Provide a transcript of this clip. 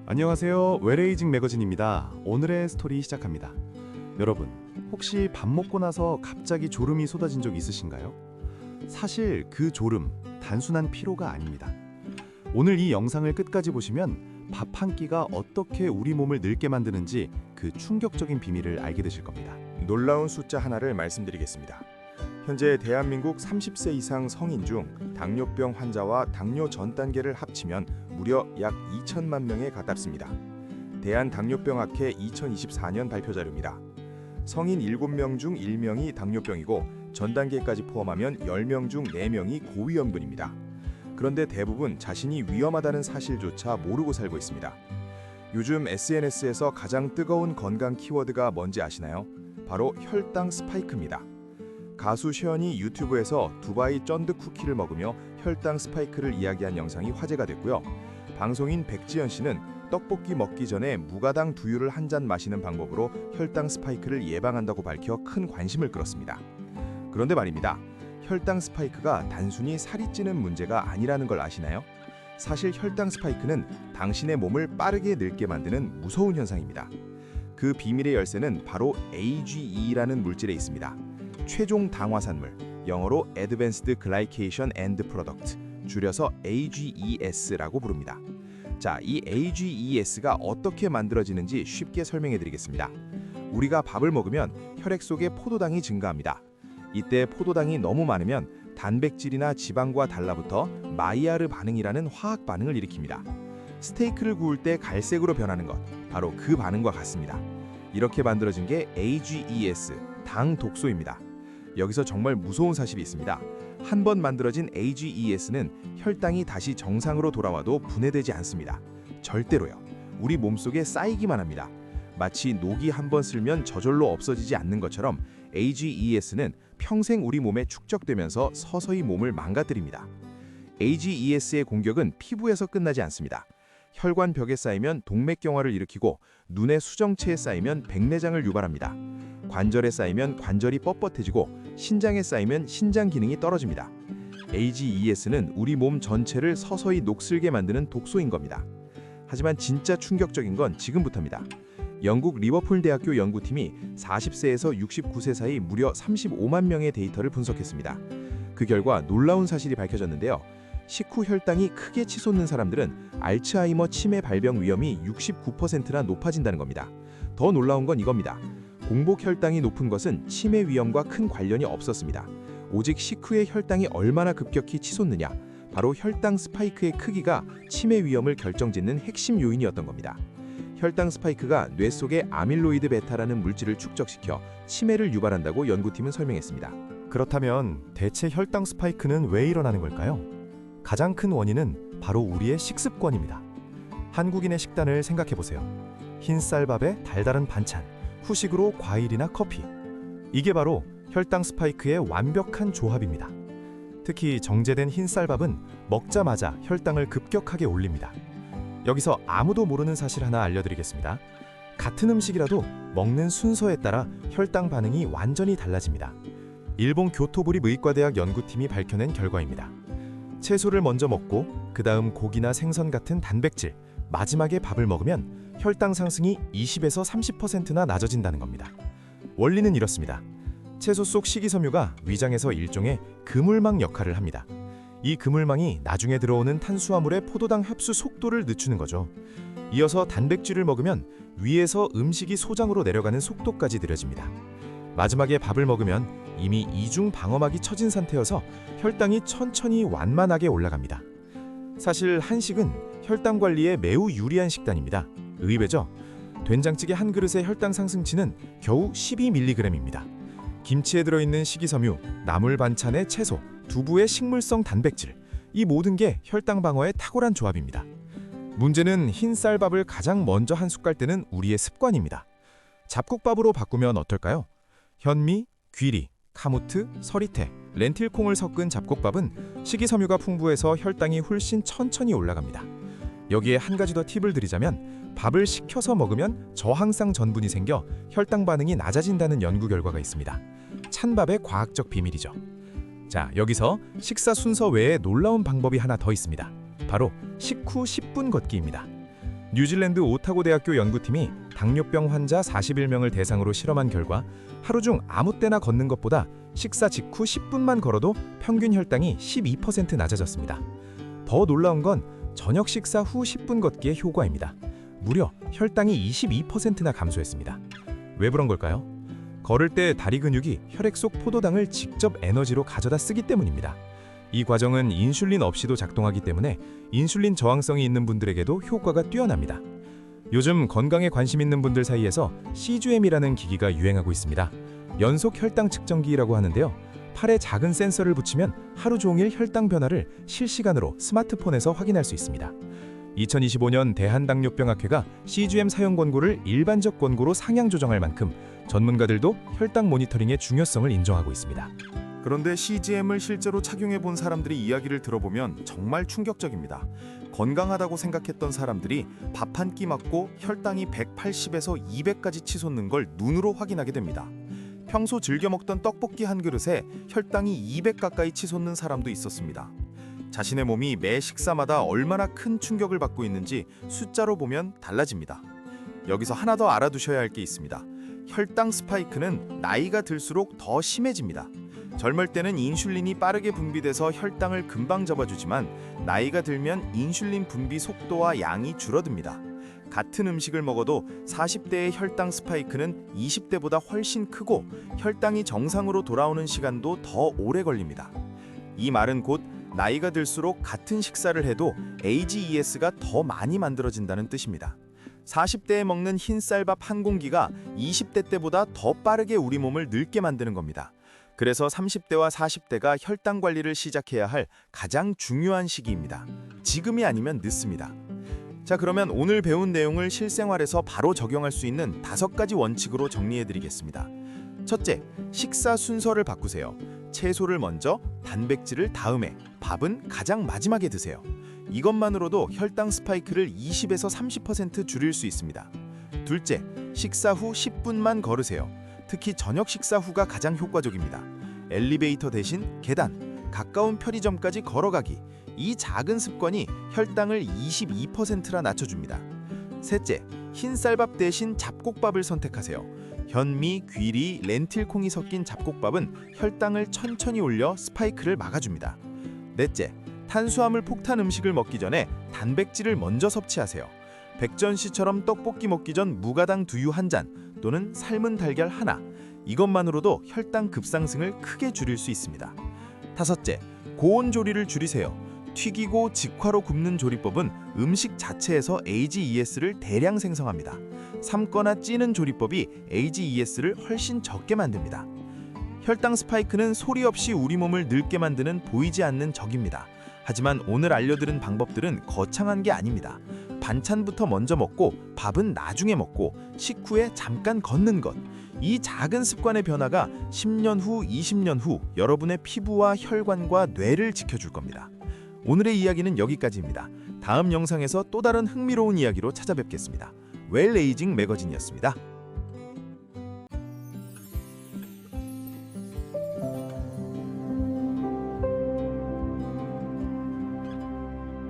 안녕하세요. 웰에이징 매거진입니다. 오늘의 스토리 시작합니다. 여러분, 혹시 밥 먹고 나서 갑자기 졸음이 쏟아진 적 있으신가요? 사실 그 졸음, 단순한 피로가 아닙니다. 오늘 이 영상을 끝까지 보시면 밥 한 끼가 어떻게 우리 몸을 늙게 만드는지 그 충격적인 비밀을 알게 되실 겁니다. 놀라운 숫자 하나를 말씀드리겠습니다. 현재 대한민국 30세 이상 성인 중 당뇨병 환자와 당뇨 전 단계를 합치면 무려 약 2천만 명에 가깝습니다. 대한당뇨병학회 2024년 발표 자료입니다. 성인 7명 중 1명이 당뇨병이고 전 단계까지 포함하면 10명 중 4명이 고위험군입니다. 그런데 대부분 자신이 위험하다는 사실조차 모르고 살고 있습니다. 요즘 SNS에서 가장 뜨거운 건강 키워드가 뭔지 아시나요? 바로 혈당 스파이크입니다. 가수 셔연이 유튜브에서 두바이 쫀득 쿠키를 먹으며 혈당 스파이크를 이야기한 영상이 화제가 됐고요. 방송인 백지연 씨는 떡볶이 먹기 전에 무가당 두유를 한 잔 마시는 방법으로 혈당 스파이크를 예방한다고 밝혀 큰 관심을 끌었습니다. 그런데 말입니다. 혈당 스파이크가 단순히 살이 찌는 문제가 아니라는 걸 아시나요? 사실 혈당 스파이크는 당신의 몸을 빠르게 늙게 만드는 무서운 현상입니다. 그 비밀의 열쇠는 바로 AGE라는 물질에 있습니다. 최종 당화산물, 영어로 Advanced Glycation End Product, 줄여서 AGES라고 부릅니다. 자, 이 AGES가 어떻게 만들어지는지 쉽게 설명해 드리겠습니다. 우리가 밥을 먹으면 혈액 속에 포도당이 증가합니다. 이때 포도당이 너무 많으면 단백질이나 지방과 달라붙어 마이야르 반응이라는 화학 반응을 일으킵니다. 스테이크를 구울 때 갈색으로 변하는 것, 바로 그 반응과 같습니다. 이렇게 만들어진 게 AGES, 당 독소입니다. 여기서 정말 무서운 사실이 있습니다. 한 번 만들어진 AGES는 혈당이 다시 정상으로 돌아와도 분해되지 않습니다. 절대로요. 우리 몸속에 쌓이기만 합니다. 마치 녹이 한 번 쓸면 저절로 없어지지 않는 것처럼 AGES는 평생 우리 몸에 축적되면서 서서히 몸을 망가뜨립니다. AGES의 공격은 피부에서 끝나지 않습니다. 혈관 벽에 쌓이면 동맥경화를 일으키고 눈의 수정체에 쌓이면 백내장을 유발합니다. 관절에 쌓이면 관절이 뻣뻣해지고 신장에 쌓이면 신장 기능이 떨어집니다. AGES는 우리 몸 전체를 서서히 녹슬게 만드는 독소인 겁니다. 하지만 진짜 충격적인 건 지금부터입니다. 영국 리버풀 대학교 연구팀이 40세에서 69세 사이 무려 35만 명의 데이터를 분석했습니다. 그 결과 놀라운 사실이 밝혀졌는데요. 식후 혈당이 크게 치솟는 사람들은 알츠하이머 치매 발병 위험이 69%나 높아진다는 겁니다. 더 놀라운 건 이겁니다. 공복 혈당이 높은 것은 치매 위험과 큰 관련이 없었습니다. 오직 식후의 혈당이 얼마나 급격히 치솟느냐, 바로 혈당 스파이크의 크기가 치매 위험을 결정짓는 핵심 요인이었던 겁니다. 혈당 스파이크가 뇌 속에 아밀로이드 베타라는 물질을 축적시켜 치매를 유발한다고 연구팀은 설명했습니다. 그렇다면 대체 혈당 스파이크는 왜 일어나는 걸까요? 가장 큰 원인은 바로 우리의 식습관입니다. 한국인의 식단을 생각해 보세요. 흰쌀밥에 달달한 반찬, 후식으로 과일이나 커피. 이게 바로 혈당 스파이크의 완벽한 조합입니다. 특히 정제된 흰쌀밥은 먹자마자 혈당을 급격하게 올립니다. 여기서 아무도 모르는 사실 하나 알려드리겠습니다. 같은 음식이라도 먹는 순서에 따라 혈당 반응이 완전히 달라집니다. 일본 교토부리 의과대학 연구팀이 밝혀낸 결과입니다. 채소를 먼저 먹고 그 다음 고기나 생선 같은 단백질, 마지막에 밥을 먹으면 혈당 상승이 20에서 30%나 낮아진다는 겁니다. 원리는 이렇습니다. 채소 속 식이섬유가 위장에서 일종의 그물망 역할을 합니다. 이 그물망이 나중에 들어오는 탄수화물의 포도당 흡수 속도를 늦추는 거죠. 이어서 단백질을 먹으면 위에서 음식이 소장으로 내려가는 속도까지 느려집니다. 마지막에 밥을 먹으면 이미 이중 방어막이 쳐진 상태여서 혈당이 천천히 완만하게 올라갑니다. 사실 한식은 혈당 관리에 매우 유리한 식단입니다. 의외죠? 된장찌개 한 그릇의 혈당 상승치는 겨우 12mg입니다. 김치에 들어있는 식이섬유, 나물 반찬의 채소, 두부의 식물성 단백질, 이 모든 게 혈당 방어에 탁월한 조합입니다. 문제는 흰 쌀밥을 가장 먼저 한 숟갈 뜨는 우리의 습관입니다. 잡곡밥으로 바꾸면 어떨까요? 현미, 귀리, 카무트, 서리태, 렌틸콩을 섞은 잡곡밥은 식이섬유가 풍부해서 혈당이 훨씬 천천히 올라갑니다. 여기에 한 가지 더 팁을 드리자면 밥을 식혀서 먹으면 저항성 전분이 생겨 혈당 반응이 낮아진다는 연구 결과가 있습니다. 찬밥의 과학적 비밀이죠. 자, 여기서 식사 순서 외에 놀라운 방법이 하나 더 있습니다. 바로 식후 10분 걷기입니다. 뉴질랜드 오타고 대학교 연구팀이 당뇨병 환자 41명을 대상으로 실험한 결과 하루 중 아무 때나 걷는 것보다 식사 직후 10분만 걸어도 평균 혈당이 12% 낮아졌습니다. 더 놀라운 건 저녁 식사 후 10분 걷기의 효과입니다. 무려 혈당이 22%나 감소했습니다. 왜 그런 걸까요? 걸을 때 다리 근육이 혈액 속 포도당을 직접 에너지로 가져다 쓰기 때문입니다. 이 과정은 인슐린 없이도 작동하기 때문에 인슐린 저항성이 있는 분들에게도 효과가 뛰어납니다. 요즘 건강에 관심 있는 분들 사이에서 CGM이라는 기기가 유행하고 있습니다. 연속 혈당 측정기라고 하는데요. 팔에 작은 센서를 붙이면 하루 종일 혈당 변화를 실시간으로 스마트폰에서 확인할 수 있습니다. 2025년 대한당뇨병학회가 CGM 사용 권고를 일반적 권고로 상향 조정할 만큼 전문가들도 혈당 모니터링의 중요성을 인정하고 있습니다. 그런데 CGM을 실제로 착용해 본 사람들의 이야기를 들어보면 정말 충격적입니다. 건강하다고 생각했던 사람들이 밥 한 끼 먹고 혈당이 180에서 200까지 치솟는 걸 눈으로 확인하게 됩니다. 평소 즐겨 먹던 떡볶이 한 그릇에 혈당이 200 가까이 치솟는 사람도 있었습니다. 자신의 몸이 매 식사마다 얼마나 큰 충격을 받고 있는지 숫자로 보면 달라집니다. 여기서 하나 더 알아두셔야 할 게 있습니다. 혈당 스파이크는 나이가 들수록 더 심해집니다. 젊을 때는 인슐린이 빠르게 분비돼서 혈당을 금방 잡아주지만 나이가 들면 인슐린 분비 속도와 양이 줄어듭니다. 같은 음식을 먹어도 40대의 혈당 스파이크는 20대보다 훨씬 크고 혈당이 정상으로 돌아오는 시간도 더 오래 걸립니다. 이 말은 곧 나이가 들수록 같은 식사를 해도 AGES가 더 많이 만들어진다는 뜻입니다. 40대에 먹는 흰쌀밥 한 공기가 20대 때보다 더 빠르게 우리 몸을 늙게 만드는 겁니다. 그래서 30대와 40대가 혈당 관리를 시작해야 할 가장 중요한 시기입니다. 지금이 아니면 늦습니다. 자, 그러면 오늘 배운 내용을 실생활에서 바로 적용할 수 있는 5가지 원칙으로 정리해드리겠습니다. 첫째, 식사 순서를 바꾸세요. 채소를 먼저, 단백질을 다음에, 밥은 가장 마지막에 드세요. 이것만으로도 혈당 스파이크를 20에서 30% 줄일 수 있습니다. 둘째, 식사 후 10분만 걸으세요. 특히 저녁 식사 후가 가장 효과적입니다. 엘리베이터 대신 계단, 가까운 편의점까지 걸어가기. 이 작은 습관이 혈당을 22%나 낮춰줍니다. 셋째, 흰쌀밥 대신 잡곡밥을 선택하세요. 현미, 귀리, 렌틸콩이 섞인 잡곡밥은 혈당을 천천히 올려 스파이크를 막아줍니다. 넷째, 탄수화물 폭탄 음식을 먹기 전에 단백질을 먼저 섭취하세요. 백전 씨처럼 떡볶이 먹기 전 무가당 두유 한 잔 또는 삶은 달걀 하나. 이것만으로도 혈당 급상승을 크게 줄일 수 있습니다. 다섯째, 고온 조리를 줄이세요. 튀기고 직화로 굽는 조리법은 음식 자체에서 AGES를 대량 생성합니다. 삶거나 찌는 조리법이 AGES를 훨씬 적게 만듭니다. 혈당 스파이크는 소리 없이 우리 몸을 늙게 만드는 보이지 않는 적입니다. 하지만 오늘 알려드린 방법들은 거창한 게 아닙니다. 반찬부터 먼저 먹고 밥은 나중에 먹고 식후에 잠깐 걷는 것. 이 작은 습관의 변화가 10년 후, 20년 후 여러분의 피부와 혈관과 뇌를 지켜줄 겁니다. 오늘의 이야기는 여기까지입니다. 다음 영상에서 또 다른 흥미로운 이야기로 찾아뵙겠습니다. 웰에이징 매거진이었습니다.